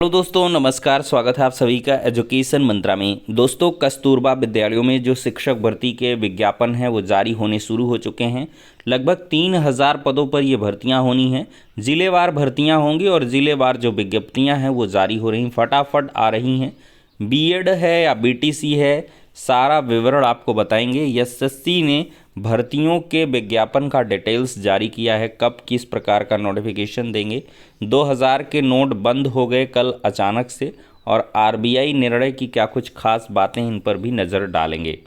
Hello दोस्तों, नमस्कार। स्वागत है आप सभी का एजुकेशन मंत्रा में। दोस्तों, कस्तूरबा विद्यालयों में जो शिक्षक भर्ती के विज्ञापन हैं वो जारी होने शुरू हो चुके हैं। लगभग 3000 पदों पर ये भर्तियां होनी हैं। ज़िलेवार भर्तियां होंगी और ज़िलेवार जो विज्ञप्तियां हैं वो जारी हो रही, फटाफट आ रही हैं। बीएड है या बीटीसी है, सारा विवरण आपको बताएंगे। एसएससी ने भर्तियों के विज्ञापन का डिटेल्स जारी किया है, कब किस प्रकार का नोटिफिकेशन देंगे। 2000 के नोट बंद हो गए कल अचानक से, और आरबीआई निर्णय की क्या कुछ खास बातें, इन पर भी नज़र डालेंगे।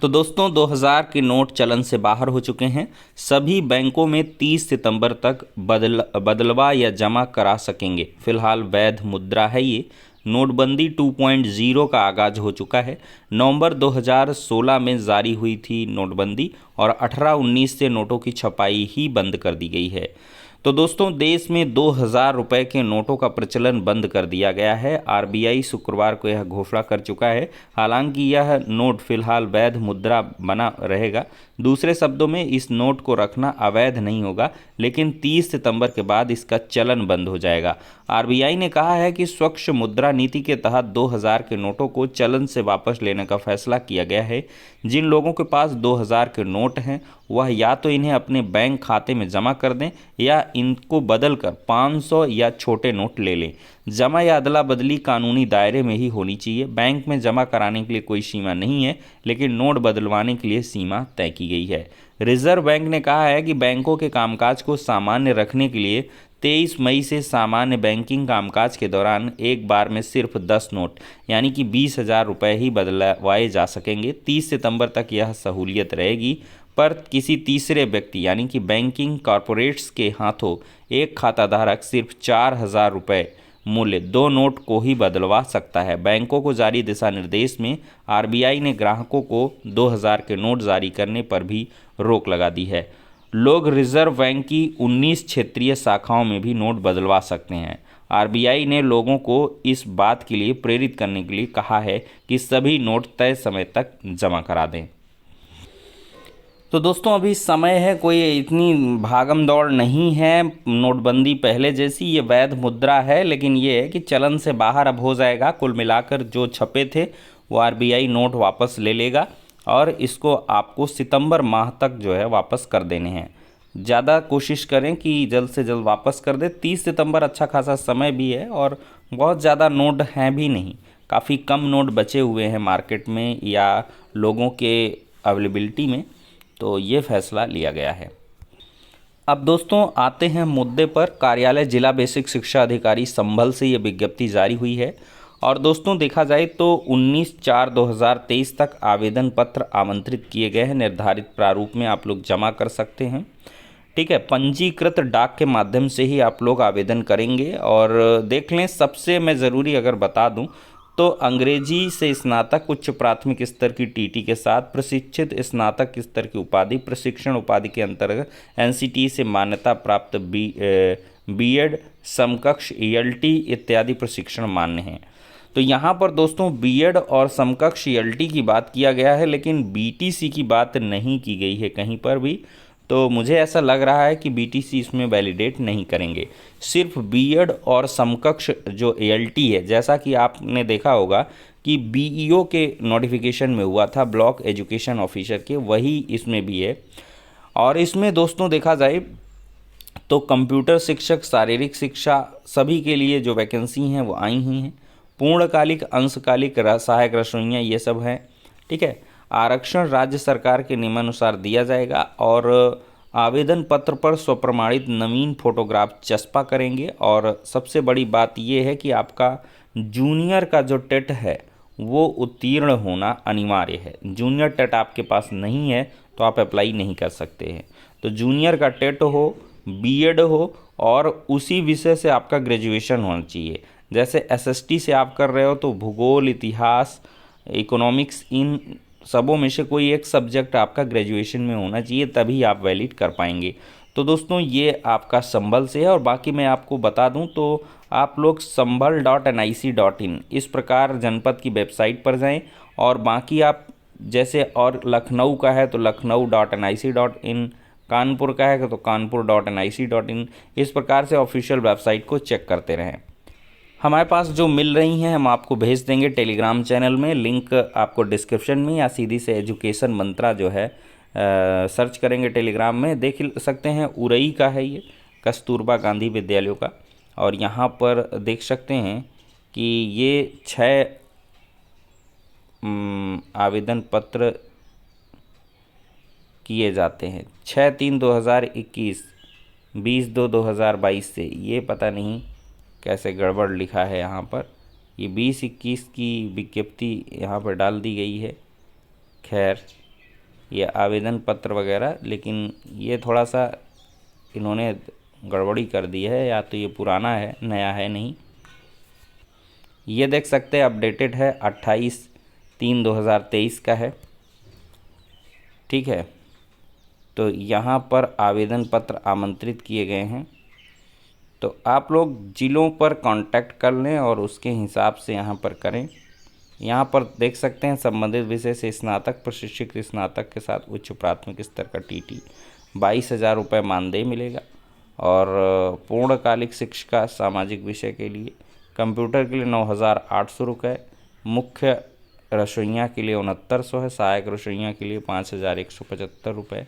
तो दोस्तों, 2000 के नोट चलन से बाहर हो चुके हैं। सभी बैंकों में 30 सितंबर तक बदलवा या जमा करा सकेंगे। फिलहाल वैध मुद्रा है ये। नोटबंदी 2.0 का आगाज हो चुका है। नवंबर 2016 में जारी हुई थी नोटबंदी, और 18-19 से नोटों की छपाई ही बंद कर दी गई है। तो दोस्तों, देश में 2000 रुपये के नोटों का प्रचलन बंद कर दिया गया है। आरबीआई शुक्रवार को यह घोषणा कर चुका है। हालांकि यह नोट फिलहाल वैध मुद्रा बना रहेगा। दूसरे शब्दों में, इस नोट को रखना अवैध नहीं होगा, लेकिन 30 सितंबर के बाद इसका चलन बंद हो जाएगा। आरबीआई ने कहा है कि स्वच्छ मुद्रा नीति के तहत 2000 के नोटों को चलन से वापस लेने का फैसला किया गया है। जिन लोगों के पास 2000 के नोट हैं वह या तो इन्हें अपने बैंक खाते में जमा कर दें या इनको बदलकर 500 या छोटे नोट ले लें। जमा या अदला बदली कानूनी दायरे में ही होनी चाहिए। बैंक में जमा कराने के लिए कोई सीमा नहीं है, लेकिन नोट बदलवाने के लिए सीमा तय की गई है। रिजर्व बैंक ने कहा है कि बैंकों के कामकाज को सामान्य रखने के लिए 23 मई से सामान्य बैंकिंग कामकाज के दौरान एक बार में सिर्फ 10 नोट यानी कि 20,000 रुपये ही बदलवाए जा सकेंगे। 30 सितंबर तक यह सहूलियत रहेगी, पर किसी तीसरे व्यक्ति यानी कि बैंकिंग कॉरपोरेट्स के हाथों एक खाताधारक सिर्फ 4,000 रुपये मूल्य 2 नोट को ही बदलवा सकता है। बैंकों को जारी दिशा निर्देश में आरबीआई ने ग्राहकों को 2000 के नोट जारी करने पर भी रोक लगा दी है। लोग रिजर्व बैंक की 19 क्षेत्रीय शाखाओं में भी नोट बदलवा सकते हैं। आरबीआई ने लोगों को इस बात के लिए प्रेरित करने के लिए कहा है कि सभी नोट तय समय तक जमा करा दें। तो दोस्तों, अभी समय है, कोई इतनी भागम दौड़ नहीं है। नोटबंदी पहले जैसी, ये वैध मुद्रा है, लेकिन ये है कि चलन से बाहर अब हो जाएगा। कुल मिलाकर जो छपे थे वो आरबीआई नोट वापस ले लेगा, और इसको आपको सितंबर माह तक जो है वापस कर देने हैं। ज़्यादा कोशिश करें कि जल्द से जल्द वापस कर दे। 30 सितंबर अच्छा खासा समय भी है, और बहुत ज़्यादा नोट हैं भी नहीं। काफ़ी कम नोट बचे हुए हैं मार्केट में या लोगों के अवेलेबिलिटी में, तो ये फैसला लिया गया है। अब दोस्तों, आते हैं मुद्दे पर। कार्यालय जिला बेसिक शिक्षा अधिकारी संभल से ये विज्ञप्ति जारी हुई है। और दोस्तों, देखा जाए तो 19/4/2023 तक आवेदन पत्र आमंत्रित किए गए हैं। निर्धारित प्रारूप में आप लोग जमा कर सकते हैं। ठीक है, पंजीकृत डाक के माध्यम से ही आप लोग आवेदन करेंगे। और देख लें, सबसे मैं ज़रूरी अगर बता दूं तो अंग्रेजी से स्नातक उच्च प्राथमिक स्तर की टीटी के साथ प्रशिक्षित स्नातक स्तर की उपाधि, प्रशिक्षण उपाधि के अंतर्गत एनसीटी से मान्यता प्राप्त बीएड समकक्ष ईएलटी इत्यादि प्रशिक्षण मान्य हैं। तो यहाँ पर दोस्तों बीएड और समकक्ष ईएलटी की बात किया गया है, लेकिन बीटीसी की बात नहीं की गई है कहीं पर भी। तो मुझे ऐसा लग रहा है कि बीटीसी इसमें वैलिडेट नहीं करेंगे। सिर्फ बीएड और समकक्ष जो ईएलटी है, जैसा कि आपने देखा होगा कि बीईओ के नोटिफिकेशन में हुआ था, ब्लॉक एजुकेशन ऑफिसर के, वही इसमें भी है। और इसमें दोस्तों देखा जाए तो कंप्यूटर शिक्षक, शारीरिक शिक्षा, सभी के लिए जो वैकेंसी हैं वो आई ही हैं। पूर्णकालिक, अंशकालिक, सहायक रसोइयाँ, ये सब हैं। ठीक है, आरक्षण राज्य सरकार के नियमानुसार दिया जाएगा। और आवेदन पत्र पर स्वप्रमाणित नवीन फोटोग्राफ चस्पा करेंगे। और सबसे बड़ी बात ये है कि आपका जूनियर का जो टेट है वो उत्तीर्ण होना अनिवार्य है। जूनियर टेट आपके पास नहीं है तो आप अप्लाई नहीं कर सकते हैं। तो जूनियर का टेट हो, बीएड हो, और उसी विषय से आपका ग्रेजुएशन होना चाहिए। जैसे एसएसटी से आप कर रहे हो तो भूगोल, इतिहास, इकोनॉमिक्स, इन सबों में से कोई एक सब्जेक्ट आपका ग्रेजुएशन में होना चाहिए, तभी आप वैलिड कर पाएंगे। तो दोस्तों, ये आपका संभल से है। और बाकी मैं आपको बता दूं तो आप लोग sambal.nic.in इस प्रकार जनपद की वेबसाइट पर जाएं। और बाकी आप जैसे, और लखनऊ का है तो लखनऊ.nic.in, कानपुर का है तो कानपुर.nic.in, इस प्रकार से ऑफिशियल वेबसाइट को चेक करते रहें। हमारे पास जो मिल रही हैं हम आपको भेज देंगे टेलीग्राम चैनल में, लिंक आपको डिस्क्रिप्शन में, या सीधी से एजुकेशन मंत्रा जो है सर्च करेंगे टेलीग्राम में देख सकते हैं। उरई का है ये, कस्तूरबा गांधी विद्यालयों का। और यहाँ पर देख सकते हैं कि ये 6 आवेदन पत्र किए जाते हैं। 6/3/2021, 20/2/2022 से। ये पता नहीं कैसे गड़बड़ लिखा है यहाँ पर, ये 20-21 की विज्ञप्ति यहाँ पर डाल दी गई है। खैर, ये आवेदन पत्र वगैरह, लेकिन ये थोड़ा सा इन्होंने गड़बड़ी कर दी है, या तो ये पुराना है, नया है नहीं। ये देख सकते हैं अपडेटेड है, 28/3/2023 का है। ठीक है, तो यहाँ पर आवेदन पत्र आमंत्रित किए गए हैं। तो आप लोग जिलों पर कांटेक्ट कर लें और उसके हिसाब से यहाँ पर करें। यहाँ पर देख सकते हैं संबंधित विषय से स्नातक, प्रशिक्षित स्नातक के साथ उच्च प्राथमिक स्तर का टीटी 22,000 रुपये मानदेय मिलेगा। और पूर्णकालिक शिक्षिका सामाजिक विषय के लिए, कंप्यूटर के लिए 9,800 रुपये, मुख्य रसोइया के लिए 6900 है, सहायक रसोइया के लिए 5,175 रुपये।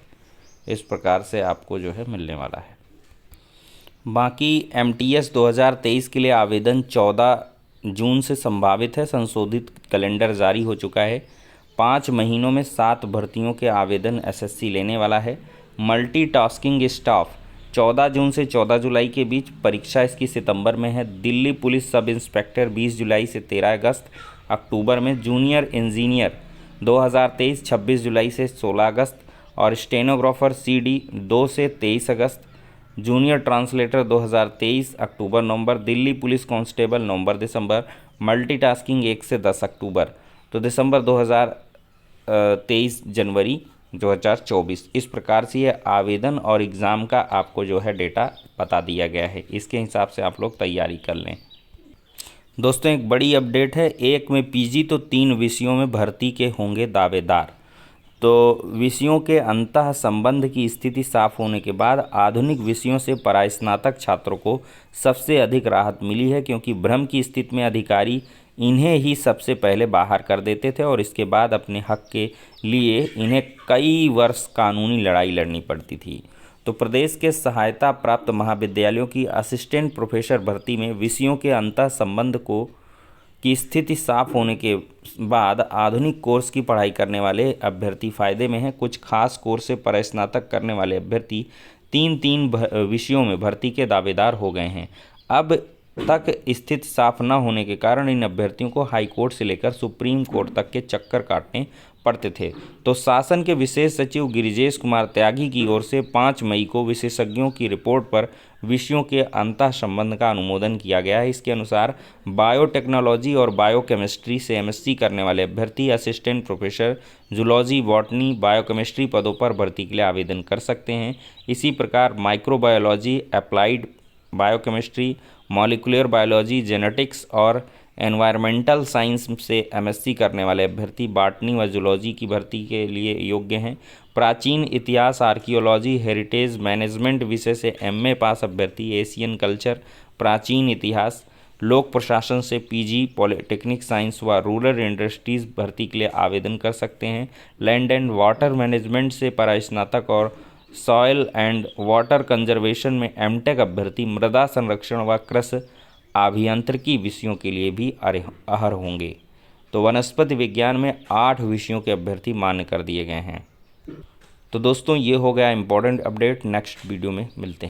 इस प्रकार से आपको जो है मिलने वाला है। बाकी MTS 2023 के लिए आवेदन 14 जून से संभावित है। संशोधित कैलेंडर जारी हो चुका है। 5 महीनों में 7 भर्तियों के आवेदन SSC लेने वाला है। मल्टीटास्किंग स्टाफ 14 जून से 14 जुलाई के बीच, परीक्षा इसकी सितंबर में है। दिल्ली पुलिस सब इंस्पेक्टर 20 जुलाई से 13 अगस्त अक्टूबर में। जूनियर इंजीनियर 2023 26 जुलाई से 16 अगस्त। और स्टेनोग्राफर CD 2 से 23 अगस्त। जूनियर ट्रांसलेटर 2023 अक्टूबर नवंबर। दिल्ली पुलिस कांस्टेबल नवंबर दिसंबर। मल्टीटास्किंग 1 से 10 अक्टूबर। तो दिसंबर 2023 जनवरी 2024। इस प्रकार से ये आवेदन और एग्ज़ाम का आपको जो है डेटा बता दिया गया है। इसके हिसाब से आप लोग तैयारी कर लें। दोस्तों, एक बड़ी अपडेट है। 1 में PG तो 3 विषयों में भर्ती के होंगे दावेदार। तो विषयों के अंतः संबंध की स्थिति साफ होने के बाद आधुनिक विषयों से परास्नातक छात्रों को सबसे अधिक राहत मिली है, क्योंकि भ्रम की स्थिति में अधिकारी इन्हें ही सबसे पहले बाहर कर देते थे और इसके बाद अपने हक के लिए इन्हें कई वर्ष कानूनी लड़ाई लड़नी पड़ती थी। तो प्रदेश के सहायता प्राप्त महाविद्यालयों की असिस्टेंट प्रोफेसर भर्ती में विषयों के अंतः संबंध की स्थिति साफ होने के बाद आधुनिक कोर्स की पढ़ाई करने वाले अभ्यर्थी फायदे में हैं। कुछ खास कोर्स से परास्नातक करने वाले अभ्यर्थी 3 विषयों में भर्ती के दावेदार हो गए हैं। अब तक स्थिति साफ न होने के कारण इन अभ्यर्थियों को हाई कोर्ट से लेकर सुप्रीम कोर्ट तक के चक्कर काटने पड़ते थे। तो शासन के विशेष सचिव गिरिजेश कुमार त्यागी की ओर से 5 मई को विशेषज्ञों की रिपोर्ट पर विषयों के अंतः संबंध का अनुमोदन किया गया है। इसके अनुसार बायोटेक्नोलॉजी और बायोकेमिस्ट्री से MSc करने वाले अभ्यर्थी assistant professor zoology, botany, biochemistry पदों पर भर्ती के लिए आवेदन कर सकते हैं। इसी प्रकार microbiology, applied biochemistry, molecular biology, genetics और एनवायरमेंटल साइंस से MSc करने वाले अभ्यर्थी बॉटनी व जूलॉजी की भर्ती के लिए योग्य हैं। प्राचीन इतिहास, आर्कियोलॉजी, हेरिटेज मैनेजमेंट विषय से MA पास अभ्यर्थी एशियन कल्चर, प्राचीन इतिहास, लोक प्रशासन से PG, पॉलिटेक्निक साइंस व रूरल इंडस्ट्रीज भर्ती के लिए आवेदन कर सकते हैं। लैंड एंड वाटर मैनेजमेंट से परास्नातक और सॉयल एंड वाटर कंजर्वेशन में MTech अभ्यर्थी मृदा संरक्षण व कृषि अभियांत्रिकी विषयों के लिए भी अर्ह होंगे। तो वनस्पति विज्ञान में 8 विषयों के अभ्यर्थी मान्य कर दिए गए हैं। तो दोस्तों, ये हो गया इम्पोर्टेंट अपडेट। नेक्स्ट वीडियो में मिलते हैं।